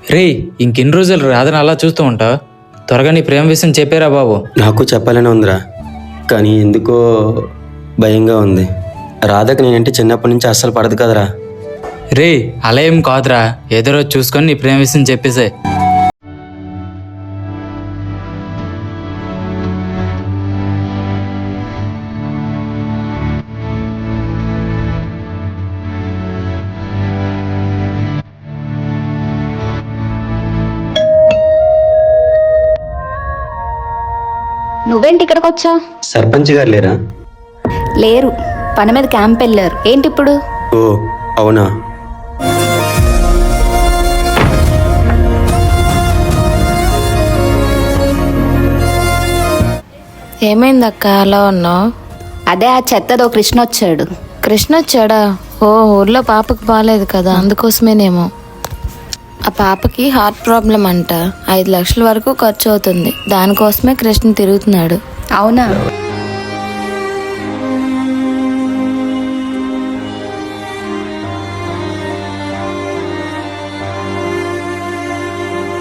రే ఇంకెన్ని రోజులు రాధని అలా చూస్తూ ఉంటావు? త్వరగా నీ ప్రేమ విషయం చెప్పారా బాబు. నాకు చెప్పాలని ఉందిరా, కానీ ఎందుకో భయంగా ఉంది. రాధకు నేనంటే చిన్నప్పటి నుంచి అస్సలు పడదు కదరా. రే అలా ఏం కాదురా, ఏదో రోజు చూసుకొని నీ ప్రేమ విషయం చెప్పేసే. నువ్వేంటి ఇక్కడికి వచ్చా? సర్పంచ్ గారు లేరా? లేరు, పని మీద క్యాంప్ వెళ్ళారు. ఏంటి ఇప్పుడు? ఓ అవునా. ఏమైంది అక్క అలా ఉన్నావు? అదే ఆ చెత్తదో కృష్ణ వచ్చాడు. కృష్ణ వచ్చాడా? ఓ ఊర్లో పాపకు బాగాలేదు కదా, అందుకోసమేనేమో. ఆ పాపకి హార్ట్ ప్రాబ్లం అంట, 5 లక్షల వరకు ఖర్చు అవుతుంది. దానికోసమే కృష్ణ తిరుగుతున్నాడు. అవునా?